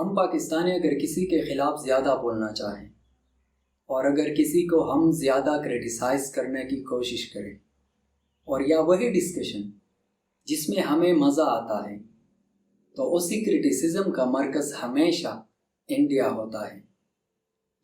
ہم پاکستانی اگر کسی کے خلاف زیادہ بولنا چاہیں اور اگر کسی کو ہم زیادہ کرٹیسائز کرنے کی کوشش کریں اور یا وہی ڈسکشن جس میں ہمیں مزہ آتا ہے تو اسی کرٹیسزم کا مرکز ہمیشہ انڈیا ہوتا ہے۔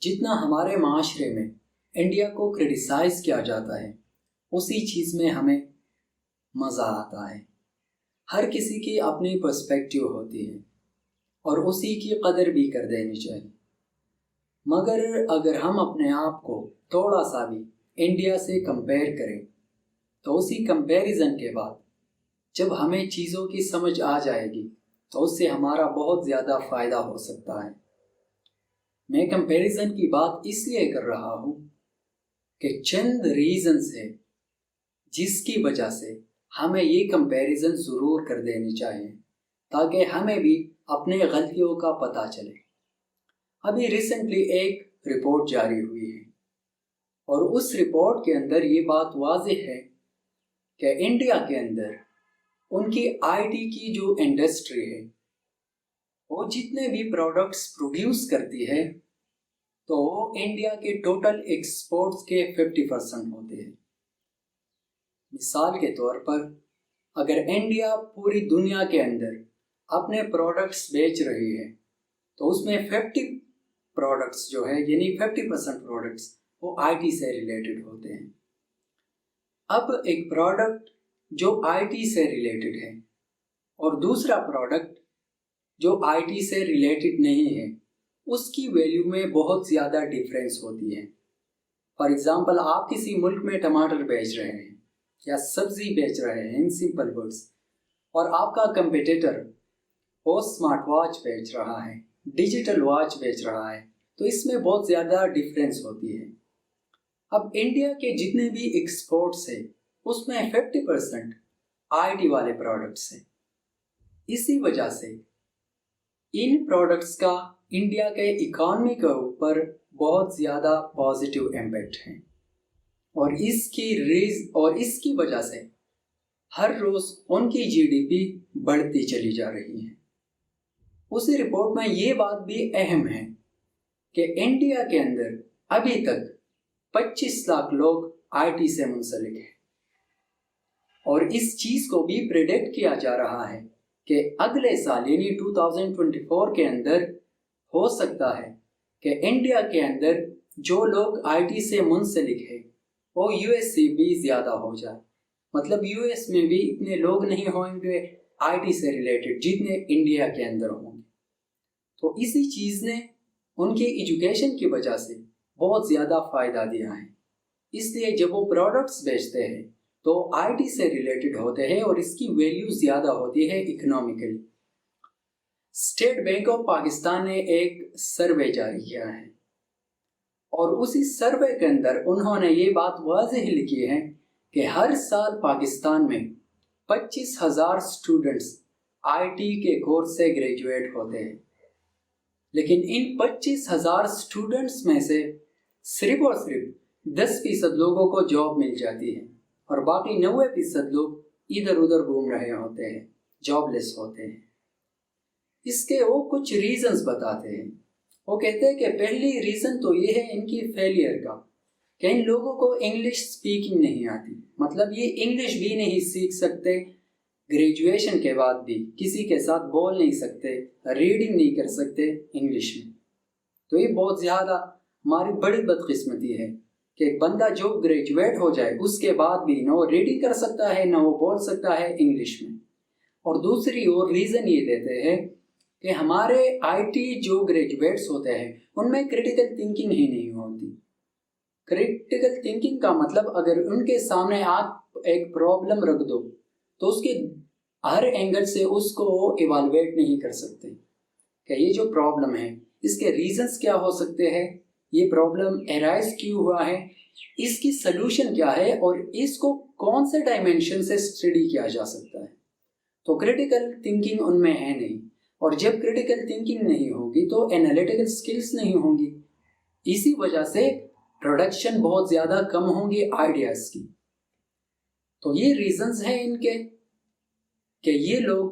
جتنا ہمارے معاشرے میں انڈیا کو کرٹیسائز کیا جاتا ہے اسی چیز میں ہمیں مزہ آتا ہے۔ ہر کسی کی اپنی پرسپیکٹیو ہوتی ہے اور اسی کی قدر بھی کر دینی چاہیے، مگر اگر ہم اپنے آپ کو تھوڑا سا بھی انڈیا سے کمپیئر کریں تو اسی کمپیریزن کے بعد جب ہمیں چیزوں کی سمجھ آ جائے گی تو اس سے ہمارا بہت زیادہ فائدہ ہو سکتا ہے۔ میں کمپیریزن کی بات اس لیے کر رہا ہوں کہ چند ریزنز ہیں جس کی وجہ سے ہمیں یہ کمپیریزن ضرور کر دینی چاہیے تاکہ ہمیں بھی اپنے غلطیوں کا پتہ چلے۔ ابھی ریسنٹلی ایک رپورٹ جاری ہوئی ہے اور اس رپورٹ کے اندر یہ بات واضح ہے کہ انڈیا کے اندر ان کی آئی ٹی کی جو انڈسٹری ہے وہ جتنے بھی پروڈکٹس پروڈیوس کرتی ہے تو وہ انڈیا کے ٹوٹل ایکسپورٹس کے 50% ہوتے ہیں۔ مثال کے طور پر اگر انڈیا پوری دنیا کے اندر اپنے پروڈکٹس بیچ رہی ہے تو اس میں 50 پروڈکٹس جو ہے یعنی 50% پروڈکٹس وہ آئی ٹی سے ریلیٹڈ ہوتے ہیں۔ اب ایک پروڈکٹ جو آئی ٹی سے ریلیٹڈ ہے اور دوسرا پروڈکٹ جو آئی ٹی سے ریلیٹڈ نہیں ہے اس کی ویلیو میں بہت زیادہ ڈفرینس ہوتی ہے۔ فار ایگزامپل آپ کسی ملک میں ٹماٹر بیچ رہے ہیں یا سبزی بیچ رہے ہیں ان سمپل ورڈز، اور آپ کا کمپیٹیٹر وہ اسمارٹ واچ بیچ رہا ہے، ڈیجیٹل واچ بیچ رہا ہے، تو اس میں بہت زیادہ ڈفرینس ہوتی ہے۔ اب انڈیا کے جتنے بھی ایکسپورٹس ہیں اس میں 50% آئی ٹی والے پروڈکٹس ہیں۔ اسی وجہ سے ان پروڈکٹس کا انڈیا کے اکانومی کے اوپر بہت زیادہ پازیٹیو امپیکٹ ہے اور اس کی وجہ سے ہر روز ان کی جی ڈی پی بڑھتی چلی جا رہی ہے۔ اسی رپورٹ میں یہ بات بھی اہم ہے کہ انڈیا کے اندر ابھی تک 25 لاکھ لوگ آئی ٹی سے منسلک ہیں اور اس چیز کو بھی پریڈکٹ کیا جا رہا ہے کہ اگلے سال یعنی 2024 کے اندر ہو سکتا ہے کہ انڈیا کے اندر جو لوگ آئی ٹی سے منسلک ہیں وہ یو ایس سے بھی زیادہ ہو جائے، مطلب یو ایس میں بھی اتنے لوگ نہیں ہوں گے آئی ٹی سے ریلیٹڈ جتنے انڈیا کے اندر ہوں گے۔ تو اسی چیز نے ان کی ایجوکیشن کی وجہ سے بہت زیادہ فائدہ دیا ہے، اس لیے جب وہ پروڈکٹس بیچتے ہیں تو آئی ٹی سے ریلیٹڈ ہوتے ہیں اور اس کی ویلیو زیادہ ہوتی ہے economically. State bank of Pakistan نے ایک سروے جاری کیا ہے اور اسی سروے کے اندر انہوں نے یہ بات واضح لکھی ہے کہ ہر سال پاکستان میں 25,000 اسٹوڈنٹس آئی ٹی کے کورس سے گریجویٹ ہوتے ہیں، لیکن ان 25,000 اسٹوڈنٹس میں سے صرف اور صرف 10% لوگوں کو جاب مل جاتی ہے اور باقی 90% لوگ ادھر ادھر گھوم رہے ہوتے ہیں، جاب لیس ہوتے ہیں۔ اس کے وہ کچھ ریزنز بتاتے ہیں۔ وہ کہتے ہیں کہ پہلی ریزن تو یہ ہے ان کی فیلئر کا کہ ان لوگوں کو انگلش سپیکنگ نہیں آتی، مطلب یہ انگلش بھی نہیں سیکھ سکتے، گریجویشن کے بعد بھی کسی کے ساتھ بول نہیں سکتے، ریڈنگ نہیں کر سکتے انگلش میں۔ تو یہ بہت زیادہ ہماری بڑی بدقسمتی ہے کہ ایک بندہ جو گریجویٹ ہو جائے اس کے بعد بھی نہ وہ ریڈنگ کر سکتا ہے نہ وہ بول سکتا ہے انگلش میں۔ اور دوسری اور ریزن یہ دیتے ہیں کہ ہمارے آئی ٹی جو گریجویٹس ہوتے ہیں ان میں کریٹیکل تھنکنگ ہی نہیں ہوتی۔ کریٹیکل تھنکنگ کا مطلب اگر ان کے سامنے آپ ایک پرابلم رکھ دو تو اس کے ہر اینگل سے اس کو ایوالویٹ نہیں کر سکتے کہ یہ جو پرابلم ہے اس کے ریزنز کیا ہو سکتے ہیں، یہ پرابلم ایرائز کیوں ہوا ہے، اس کی سلوشن کیا ہے اور اس کو کون سے ڈائمینشن سے اسٹڈی کیا جا سکتا ہے۔ تو کریٹیکل تھنکنگ ان میں ہے نہیں، اور جب کریٹیکل تھنکنگ نہیں ہوگی تو انالیٹیکل سکلز نہیں ہوں گی، اسی وجہ سے پروڈکشن بہت زیادہ کم ہوں گی آئیڈیاز کی۔ تو یہ ریزنز ہیں ان کے کہ یہ لوگ